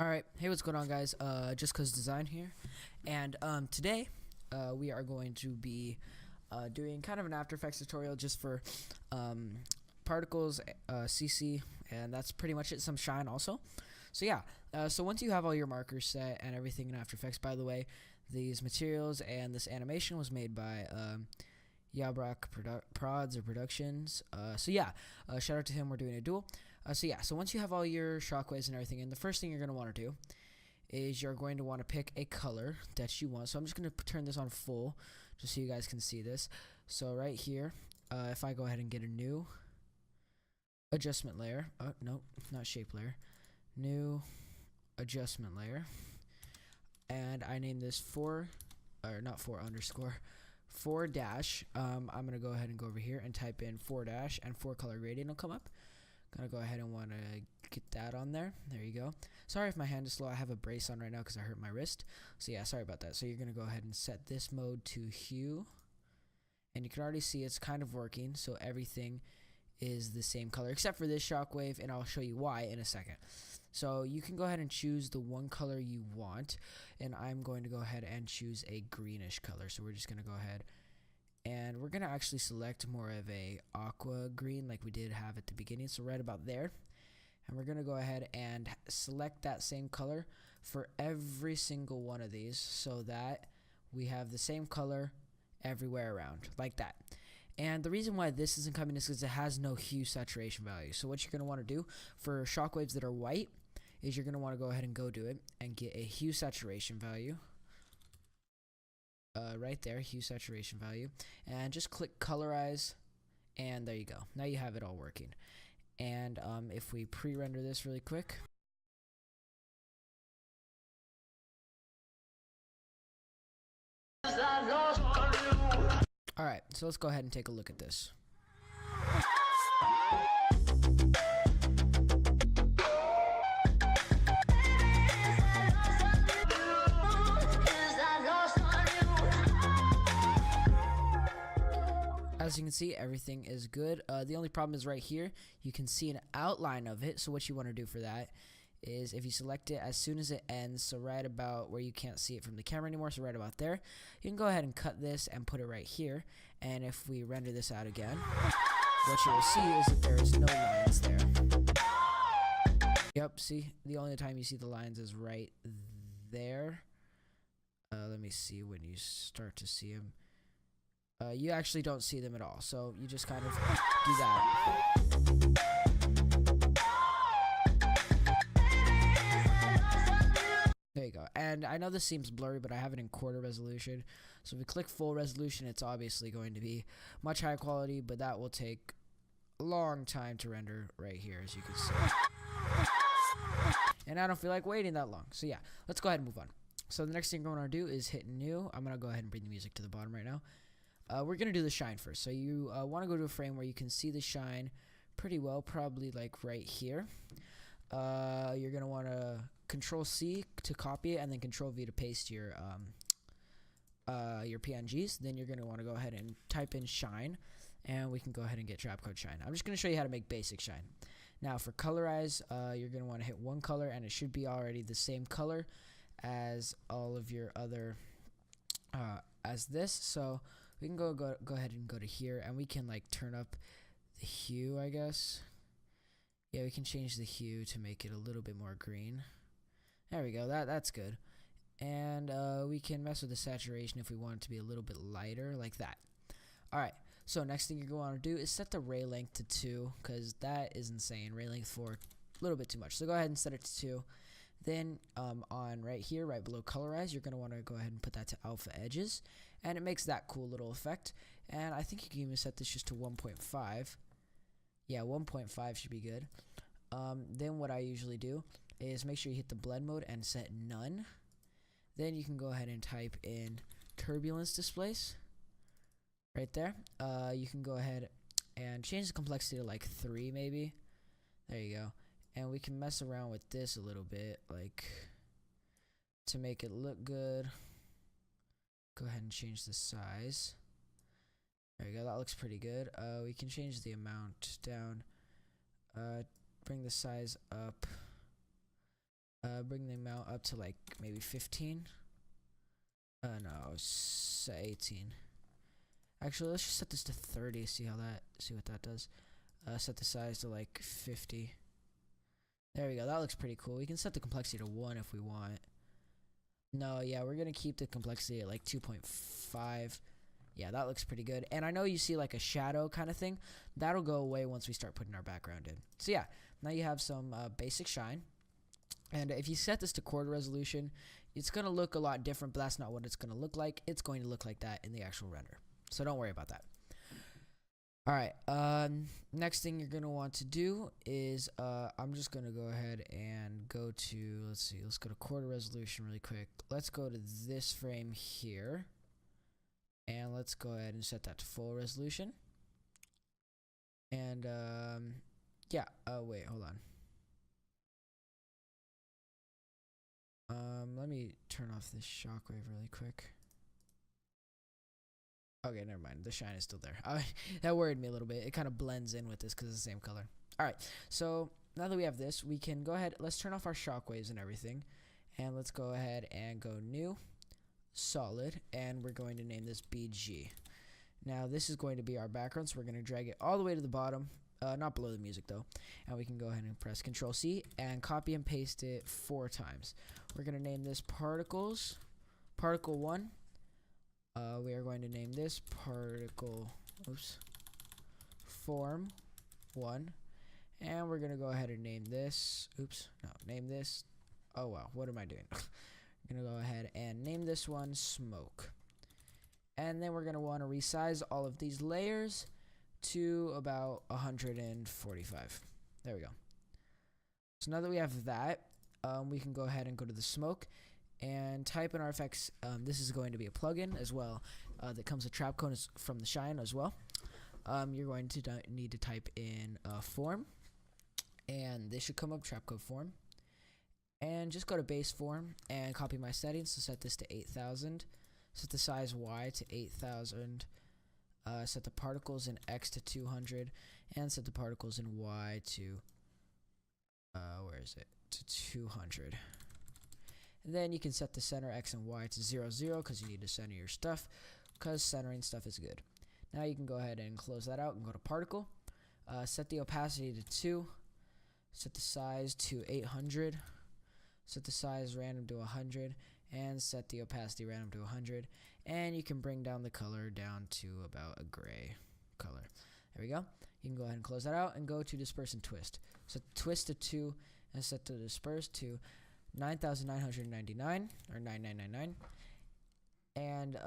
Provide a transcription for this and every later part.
Alright, hey, what's going on, guys? Just Cause Design here, and today we are going to be doing kind of an After Effects tutorial just for particles, CC, and that's pretty much it. Some shine also. So yeah, so once you have all your markers set and everything in After Effects, by the way, these materials and this animation was made by Yabrak Prods or Productions. So yeah, shout out to him. We're doing a duel. So yeah, so once you have all your shockwaves and everything in, the first thing you're going to want to do is you're going to want to pick a color that you want. So I'm just going to turn this on full just so you guys can see this. So right here, if I go ahead and get a new adjustment layer, no, not shape layer, new adjustment layer, and I name this 4 dash. I'm going to go ahead and go over here and type in 4 dash, and 4 color gradient will come up. Gonna go ahead and want to get that on there. There you go. Sorry if my hand is slow. I have a brace on right now because I hurt my wrist. So yeah, sorry about that. So you're gonna go ahead and set this mode to hue, and you can already see it's kind of working. So everything is the same color except for this shockwave, and I'll show you why in a second. So you can go ahead and choose the one color you want, and I'm going to go ahead and choose a greenish color. So we're just gonna go ahead and we're going to actually select more of a aqua green like we did have at the beginning, so right about there. And we're going to go ahead and select that same color for every single one of these so that we have the same color everywhere around, like that. And the reason why this isn't coming is because it has no hue saturation value. So what you're going to want to do for shockwaves that are white is you're going to want to go ahead and go do it and get a hue saturation value. Right there, hue saturation value, and just click colorize, and there you go. Now you have it all working. And if we pre-render this really quick, alright, so let's go ahead and take a look at this. As you can see, everything is good. The only problem is right here. You can see an outline of it. So what you want to do for that is if you select it as soon as it ends, so right about where you can't see it from the camera anymore, so right about there, you can go ahead and cut this and put it right here. And if we render this out again, what you will see is that there is no lines there. Yep, see, the only time you see the lines is right there. Let me see when you start to see them. You actually don't see them at all, so you just kind of do that. There you go. And I know this seems blurry, but I have it in quarter resolution. So if we click full resolution, it's obviously going to be much higher quality, but that will take a long time to render right here, as you can see. And I don't feel like waiting that long. So yeah, let's go ahead and move on. So the next thing we're going to do is hit new. I'm going to go ahead and bring the music to the bottom right now. We're going to do the shine first. So you want to go to a frame where you can see the shine pretty well, probably like right here. You're going to want to Control C to copy it, and then Control V to paste your PNGs. Then you're going to want to go ahead and type in shine, and we can go ahead and get Trapcode shine. I'm just going to show you how to make basic shine. Now for colorize, you're going to want to hit one color, and it should be already the same color as all of your other as this. So we can go ahead and go to here, and we can like turn up the hue, I guess. Yeah, we can change the hue to make it a little bit more green. There we go. That's good. And we can mess with the saturation if we want it to be a little bit lighter, like that. All right. So next thing you're going to want to do is set the ray length to 2, because that is insane. Ray length 4, a little bit too much. So go ahead and set it to 2. Then on right here, right below colorize, you're going to want to go ahead and put that to alpha edges, and it makes that cool little effect. And I think you can even set this just to 1.5. Yeah, 1.5 should be good. Then what I usually do is make sure you hit the blend mode and set none. Then you can go ahead and type in turbulence displace right there. You can go ahead and change the complexity to like 3 maybe. There you go. And we can mess around with this a little bit, like to make it look good. Go ahead and change the size. There you go, that looks pretty good. We can change the amount down. Bring the size up. Bring the amount up to like maybe 15. No, 18. Actually, let's just set this to 30. See what that does. Set the size to like 50. There we go. That looks pretty cool. We can set the complexity to 1 if we want. No, yeah, we're gonna keep the complexity at like 2.5. Yeah, that looks pretty good. And I know you see like a shadow kind of thing. That'll go away once we start putting our background in. So yeah, now you have some basic shine. And if you set this to quarter resolution, it's gonna look a lot different, but that's not what it's gonna look like. It's going to look like that in the actual render. So don't worry about that. Alright, next thing you're going to want to do is, I'm just going to go ahead and go to, let's go to quarter resolution really quick. Let's go to this frame here, and let's go ahead and set that to full resolution. And, yeah, wait, hold on. Let me turn off this shockwave really quick. Okay, never mind. The shine is still there. That worried me a little bit. It kind of blends in with this because it's the same color. All right, so now that we have this, we can go ahead. Let's turn off our shockwaves and everything. And let's go ahead and go new, solid, and we're going to name this BG. Now, this is going to be our background, so we're going to drag it all the way to the bottom. Not below the music, though. And we can go ahead and press Control-C and copy and paste it 4 times. We're going to name this Particles, Particle 1. We are going to name this particle, form 1, and we're going to go ahead and name this, name this, oh wow, what am I doing? We're going to go ahead and name this one smoke. And then we're going to want to resize all of these layers to about 145. There we go. So now that we have that, we can go ahead and go to the smoke and type in our effects. This is going to be a plugin as well that comes with Trapcode from the Shine as well. You're going to need to type in form, and this should come up, Trapcode Form. And just go to base form and copy my settings to set this to 8,000. Set the size Y to 8,000. Set the particles in X to 200, and set the particles in Y to to 200. And then you can set the center X and Y to 0, 0 because you need to center your stuff, because centering stuff is good. Now you can go ahead and close that out and go to particle. Set the opacity to 2. Set the size to 800. Set the size random to 100. And set the opacity random to 100. And you can bring down the color down to about a gray color. There we go. You can go ahead and close that out and go to disperse and twist. Set the twist to 2 and set the disperse to 9,999 or 9999. And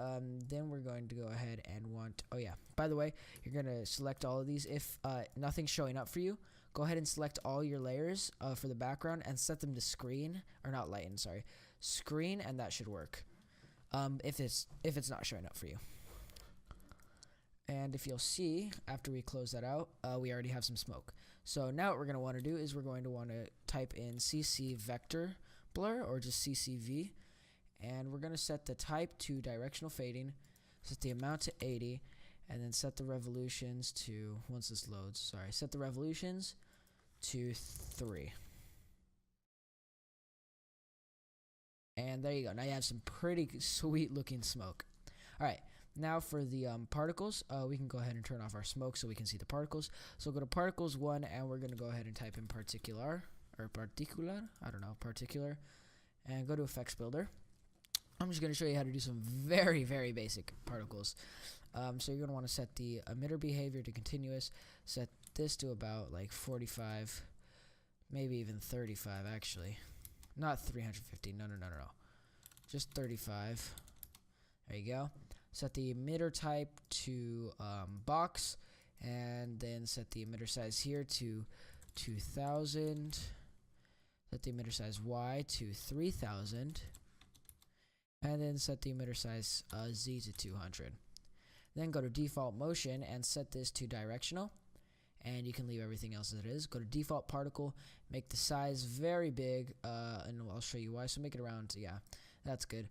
then we're going to go ahead and want, oh yeah, by the way, you're going to select all of these. If nothing's showing up for you, go ahead and select all your layers for the background and set them to screen, or not lighten, sorry, screen, and that should work. If it's not showing up for you. And if you'll see, after we close that out, we already have some smoke. So now what we're going to want to do is we're going to want to type in CC vector blur, or just CCV, and we're going to set the type to directional fading, set the amount to 80, and then set the revolutions to, once this loads, sorry, set the revolutions to 3. And there you go. Now you have some pretty sweet looking smoke. Alright, now for the particles, we can go ahead and turn off our smoke so we can see the particles. So go to particles 1, and we're going to go ahead and type in particular, and go to effects builder. I'm just going to show you how to do some very, very basic particles. So you're going to want to set the emitter behavior to continuous, set this to about like 45, maybe even 35 actually. Not 350, no. Just 35. There you go. Set the emitter type to box, and then set the emitter size here to 2000. Set the emitter size Y to 3000. And then set the emitter size Z to 200. Then go to default motion and set this to directional. And you can leave everything else as it is. Go to default particle, make the size very big, and I'll show you why. So make it around, yeah, that's good.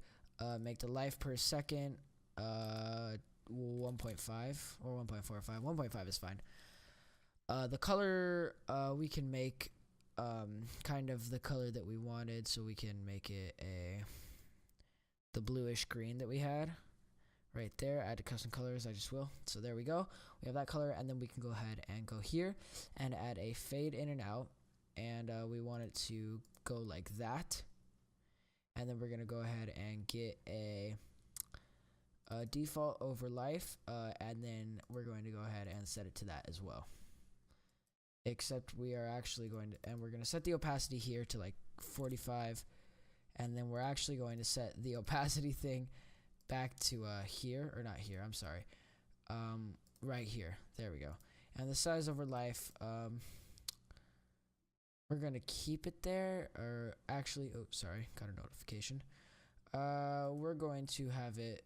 Make the life per second 1.5 or 1.45. 1.5 is fine. The color, we can make kind of the color that we wanted, so we can make it the bluish green that we had right there. Add to custom colors, I just will. So there we go. We have that color, and then we can go ahead and go here and add a fade in and out, and we want it to go like that. And then we're gonna go ahead and get a default over life, and then we're going to go ahead and set it to that as well. Except we are actually going to, and we're going to set the opacity here to like 45, and then we're actually going to set the opacity thing back to here, or not here, I'm sorry, right here. There we go. And the size over life, we're going to keep it there, or actually, oh, sorry, got a notification. We're going to have it,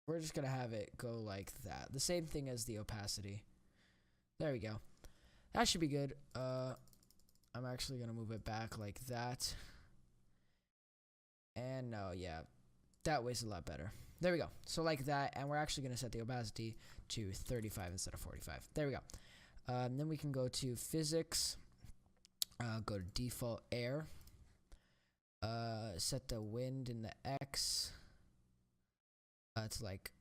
we're just going to have it go like that. The same thing as the opacity. There we go. That should be good. I'm actually going to move it back like that. And no, yeah, that way's a lot better. There we go. So like that, and we're actually going to set the opacity to 35 instead of 45. There we go. Then we can go to physics, go to default air, set the wind in the X. It's like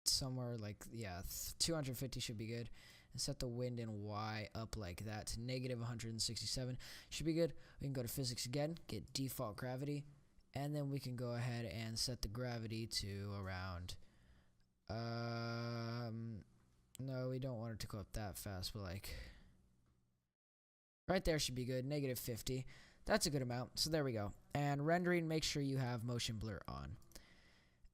somewhere like, yeah, 250 should be good. And set the wind in Y up like that to negative 167. Should be good. We can go to physics again, get default gravity, and then we can go ahead and set the gravity to around, no, we don't want it to go up that fast, but like right there should be good. Negative 50. That's a good amount. So there we go. And rendering, make sure you have motion blur on.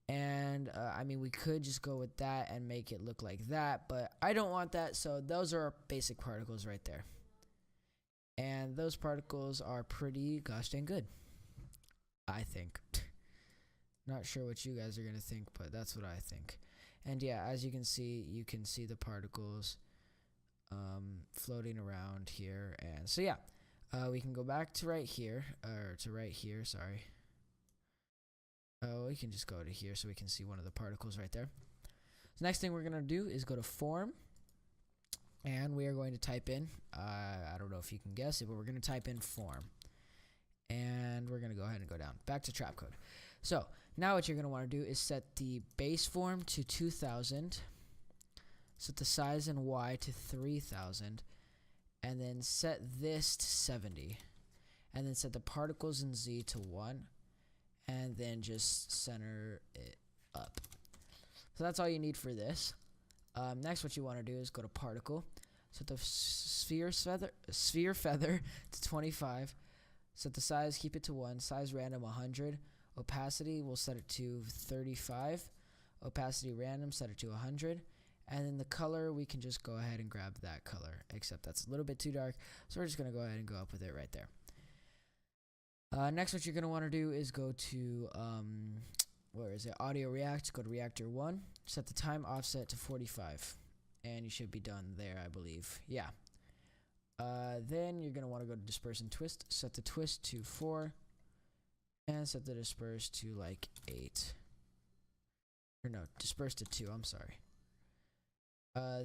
And I mean, we could just go with that and make it look like that, but I don't want that. So those are our basic particles right there. And those particles are pretty gosh dang good, I think. Not sure what you guys are going to think, but that's what I think. And yeah, as you can see the particles floating around here. And so yeah, we can go back to right here, or to right here, sorry. Oh, we can just go to here so we can see one of the particles right there. So next thing we're going to do is go to form, and we are going to type in, I don't know if you can guess it, but we're going to type in form. And we're going to go ahead and go down. Back to Trapcode. So now what you're going to want to do is set the base form to 2000, set the size in Y to 3000, and then set this to 70. And then set the particles in Z to 1. And then just center it up. So that's all you need for this. Next, what you want to do is go to particle, set the sphere feather to 25, set the size, keep it to 1, size random 100, opacity we'll set it to 35, opacity random set it to 100, and then the color we can just go ahead and grab that color, except that's a little bit too dark, so we're just going to go ahead and go up with it right there. Next, what you're going to want to do is go to, where is it? Audio React. Go to Reactor 1. Set the time offset to 45. And you should be done there, I believe. Yeah. Then you're going to want to go to Disperse and Twist. Set the twist to 4. And set the disperse to like 8. Or no, disperse to 2. I'm sorry.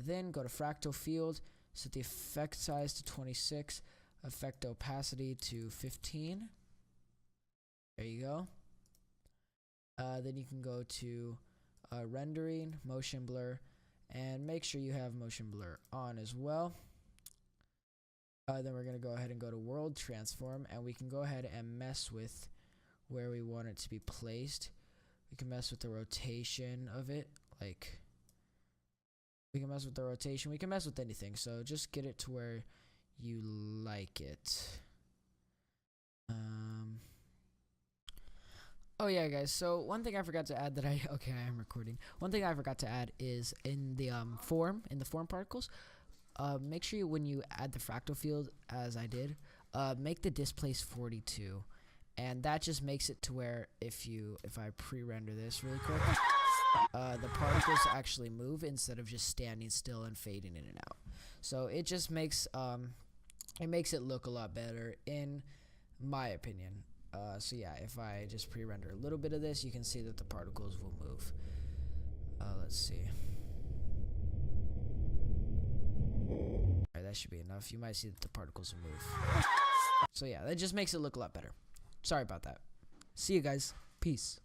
Then go to Fractal Field. Set the effect size to 26. Effect opacity to 15. There you go. Then you can go to rendering, motion blur, and make sure you have motion blur on as well. Then we're going to go ahead and go to world transform, and we can go ahead and mess with where we want it to be placed. We can mess with the rotation of it, like we can mess with the rotation, we can mess with anything, so just get it to where you like it. Oh yeah, guys, so one thing I forgot to add that I am recording. One thing I forgot to add is in the form particles, make sure when you add the fractal field, as I did, make the displace 42. And that just makes it to where if I pre-render this really quick, the particles actually move instead of just standing still and fading in and out. So it just makes it look a lot better in my opinion. So yeah, if I just pre-render a little bit of this, you can see that the particles will move. Let's see. Alright, that should be enough. You might see that the particles will move. So yeah, that just makes it look a lot better. Sorry about that. See you guys. Peace.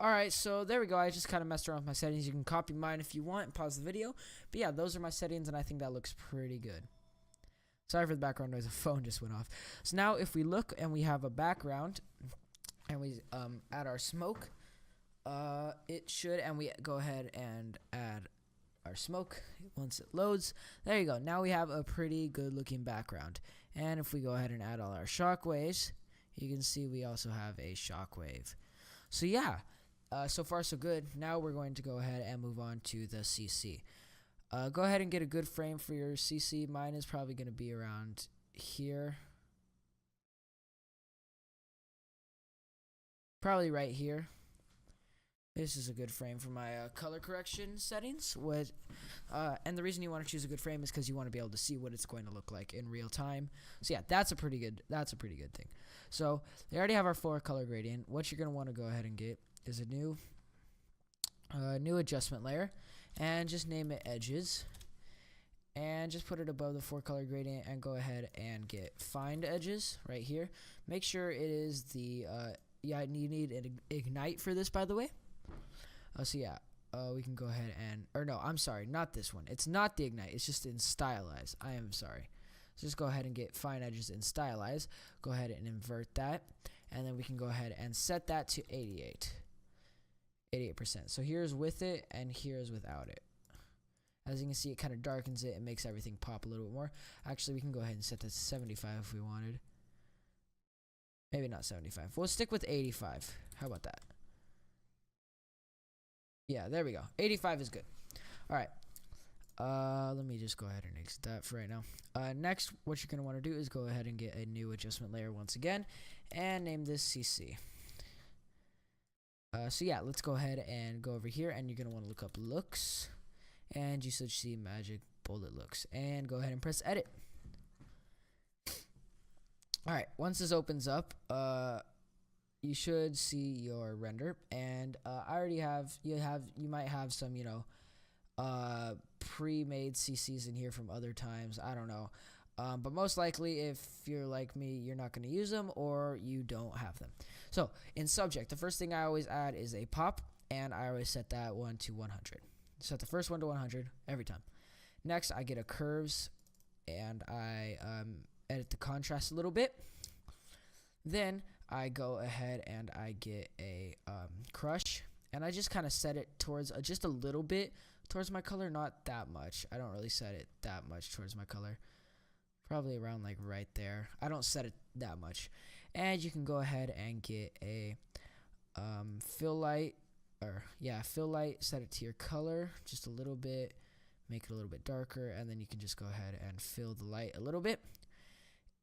Alright, so there we go. I just kind of messed around with my settings. You can copy mine if you want and pause the video. But yeah, those are my settings, and I think that looks pretty good. Sorry for the background noise. The phone just went off. So now if we look and we have a background and we add our smoke, it should, and we go ahead and add our smoke once it loads. There you go. Now we have a pretty good looking background. And if we go ahead and add all our shockwaves, you can see we also have a shockwave. So yeah, so far so good. Now we're going to go ahead and move on to the CC. Go ahead and get a good frame for your CC. Mine is probably going to be around here. Probably right here. This is a good frame for my color correction settings. And the reason you want to choose a good frame is because you want to be able to see what it's going to look like in real time. So yeah, that's a pretty good thing. So they already have our 4 color gradient. What you're going to want to go ahead and get is a new adjustment layer, and just name it edges, and just put it above the 4 color gradient, and go ahead and get find edges right here. Make sure it is the you need an ignite for this, by the way. So yeah, we can go ahead and, or no, I'm sorry, not this one. It's not the ignite. It's just in stylize. I am sorry. So just go ahead and get fine edges in stylize. Go ahead and invert that, and then we can go ahead and set that to 88%. So here's with it, and here's without it. As you can see, it kind of darkens it and makes everything pop a little bit more. Actually, we can go ahead and set that to 75 if we wanted. Maybe not 75. We'll stick with 85. How about that? Yeah, there we go. 85 is good. All right. Let me just go ahead and exit that for right now. Next, what you're going to want to do is go ahead and get a new adjustment layer once again, and name this CC. So yeah, let's go ahead and go over here, and you're going to want to look up looks, and you should see magic bullet looks, and go ahead and press edit. All right, once this opens up, you should see your render, and I already you might have some, pre-made CCs in here from other times. I don't know. But most likely, if you're like me, you're not going to use them, or you don't have them. So in subject, the first thing I always add is a pop, and I always set that one to 100. Set the first one to 100 every time. Next, I get a curves, and I edit the contrast a little bit. Then I go ahead and I get a crush, and I just kind of set it towards just a little bit towards my color, not that much. I don't really set it that much towards my color. Probably around like right there. I don't set it that much. And you can go ahead and get a fill light, set it to your color just a little bit, make it a little bit darker, and then you can just go ahead and fill the light a little bit.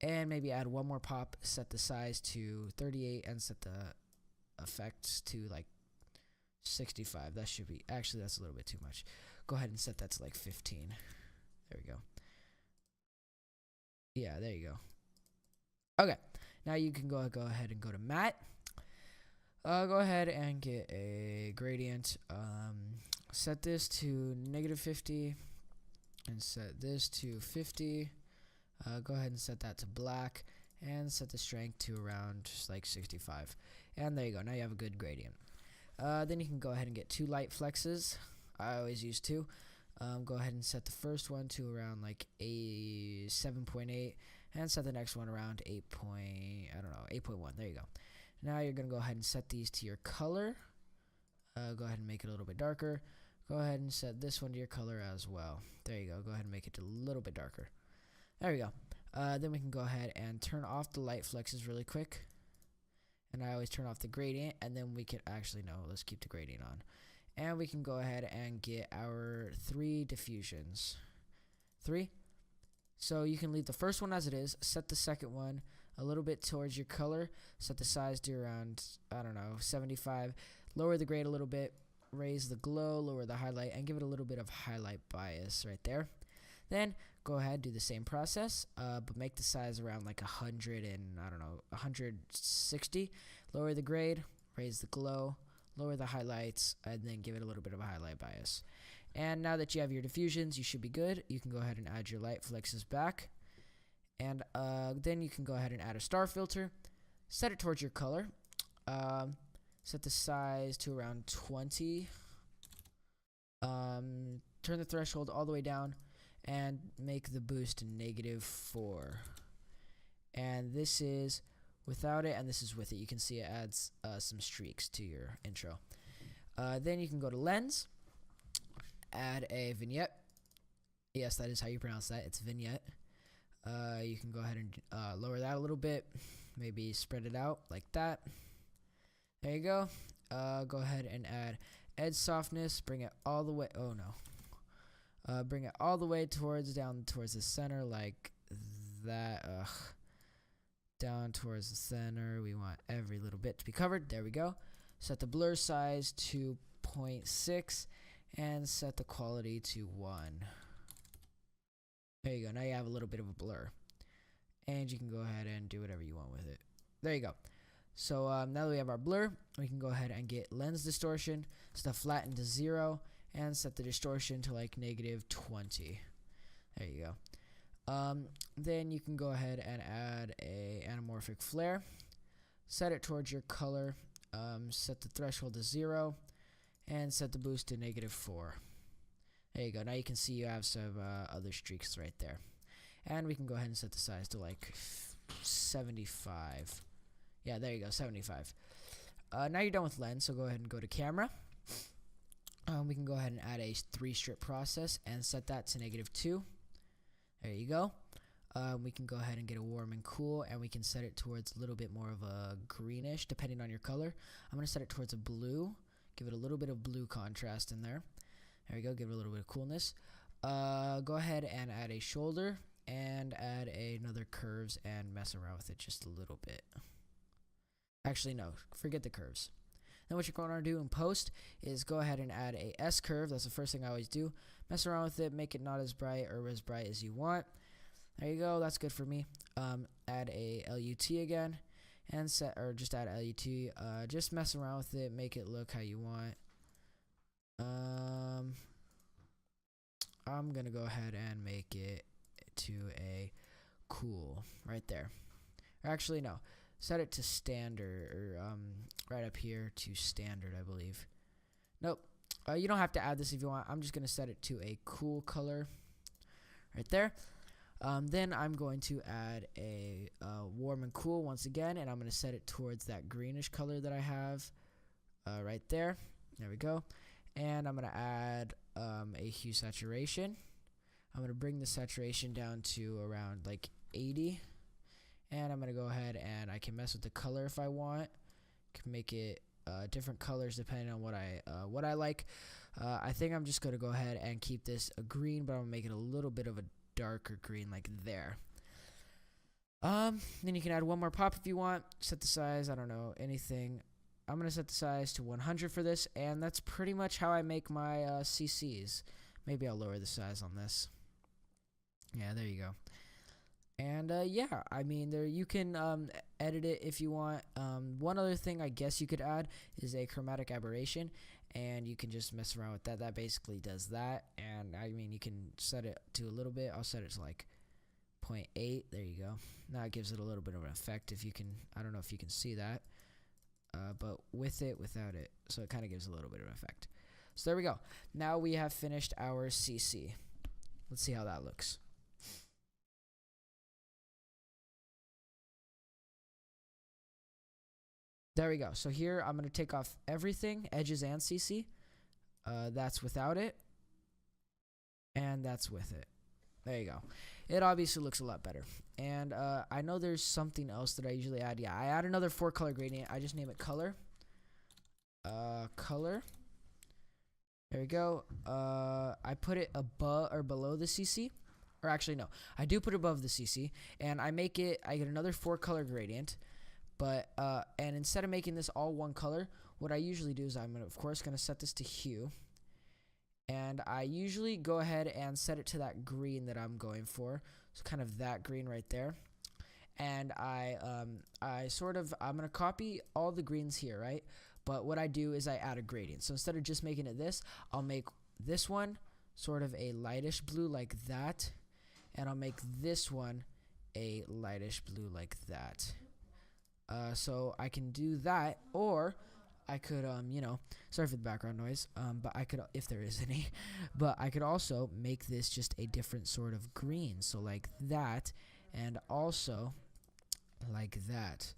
And maybe add one more pop, set the size to 38, and set the effects to like 65. That should be, actually that's a little bit too much. Go ahead and set that to like 15. There we go. Yeah, there you go. Okay, now you can go ahead and go to matte. Go ahead and get a gradient. Set this to -50, and set this to 50. Go ahead and set that to black, and set the strength to around just like 65. And there you go. Now you have a good gradient. Then you can go ahead and get 2 light flexes. I always use 2. Go ahead and set the first one to around like a 7.8, and set the next one around 8.1. There you go. Now you're gonna go ahead and set these to your color. Go ahead and make it a little bit darker. Go ahead and set this one to your color as well. There you go. Go ahead and make it a little bit darker. There we go. Then we can go ahead and turn off the light flexes really quick. And I always turn off the gradient, and then we can actually, no, let's keep the gradient on. And we can go ahead and get our 3 diffusions. 3. So you can leave the first one as it is, set the second one a little bit towards your color, set the size to around, I don't know, 75, lower the grade a little bit, raise the glow, lower the highlight, and give it a little bit of highlight bias right there. Then go ahead, do the same process, but make the size around like 100 and, I don't know, 160. Lower the grade, raise the glow, lower the highlights, and then give it a little bit of a highlight bias. And now that you have your diffusions, you should be good. You can go ahead and add your light flexes back. And then you can go ahead and add a star filter. Set it towards your color. Set the size to around 20. Turn the threshold all the way down. And make the boost -4. And this is without it, and this is with it. You can see it adds some streaks to your intro. Then you can go to lens. Add a vignette. Yes, that is how you pronounce that. It's vignette. You can go ahead and lower that a little bit. Maybe spread it out like that. There you go. Go ahead and add edge softness. Bring it all the way. Oh no. Bring it all the way down towards the center like that. Down towards the center. We want every little bit to be covered. There we go. Set the blur size to 0.6. And set the quality to 1. There you go. Now you have a little bit of a blur. And you can go ahead and do whatever you want with it. There you go. So now that we have our blur, we can go ahead and get lens distortion, set the flatten to 0, and set the distortion to like -20. There you go. Then you can go ahead and add a anamorphic flare. Set it towards your color. Set the threshold to 0. And set the boost to -4. There you go. Now you can see you have some other streaks right there. And we can go ahead and set the size to like 75. Yeah, there you go, 75. Now you're done with lens, so go ahead and go to camera. We can go ahead and add a 3-strip process and set that to -2. There you go. We can go ahead and get a warm and cool, and we can set it towards a little bit more of a greenish, depending on your color. I'm going to set it towards a blue. Give it a little bit of blue contrast in there. There we go. Give it a little bit of coolness. Go ahead and add a shoulder and add another curves and mess around with it just a little bit. Actually, no. Forget the curves. Then what you're going to do in post is go ahead and add a S curve. That's the first thing I always do. Mess around with it. Make it not as bright or as bright as you want. There you go. That's good for me. Add a LUT again. And set, or just add LUT, just mess around with it, make it look how you want. I'm gonna go ahead and make it to a cool right there. Or actually, no, set it to standard, or right up here to standard, I believe. Nope, you don't have to add this if you want. I'm just gonna set it to a cool color right there. Then I'm going to add a warm and cool once again, and I'm going to set it towards that greenish color that I have right there. There we go. And I'm going to add a hue saturation. I'm going to bring the saturation down to around like 80. And I'm going to go ahead and I can mess with the color if I want. Can make it different colors depending on what I like. I think I'm just going to go ahead and keep this a green, but I'm going to make it a little bit of a darker green like there. Then you can add one more pop if you want. Set the size, I don't know, anything. I'm going to set the size to 100 for this, and that's pretty much how I make my CCs. Maybe I'll lower the size on this. Yeah, there you go. And yeah, I mean, there you can edit it if you want. One other thing I guess you could add is a chromatic aberration, and you can just mess around with that. That basically does that. And I mean, you can set it to a little bit. I'll set it to like 0.8. There you go. Now it gives it a little bit of an effect. If you can, I don't know if you can see that, but with it, without it, so it kind of gives a little bit of an effect. So there we go. Now we have finished our CC. Let's see how that looks. There we go. So here I'm going to take off everything, edges and CC. That's without it. And that's with it. There you go. It obviously looks a lot better. And I know there's something else that I usually add. Yeah, I add another 4-color gradient. I just name it color. Color. There we go. I put it above or below the CC. or actually no, I do put it above the CC, and I get another 4-color gradient, but and instead of making this all one color, what I usually do is I'm of course gonna set this to hue, and I usually go ahead and set it to that green that I'm going for, so kind of that green right there. And I'm gonna copy all the greens here, right? But what I do is I add a gradient. So instead of just making it this, I'll make this one sort of a lightish blue like that, and I'll make this one a lightish blue like that. So I can do that, or I could, sorry for the background noise, but I could, if there is any, but I could also make this just a different sort of green, so like that, and also like that.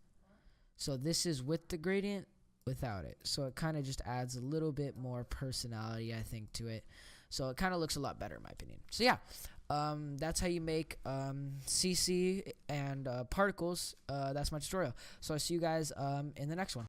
So this is with the gradient, without it. So it kind of just adds a little bit more personality, I think, to it. So it kind of looks a lot better in my opinion. So yeah, that's how you make CC and particles. That's my tutorial. So I'll see you guys in the next one.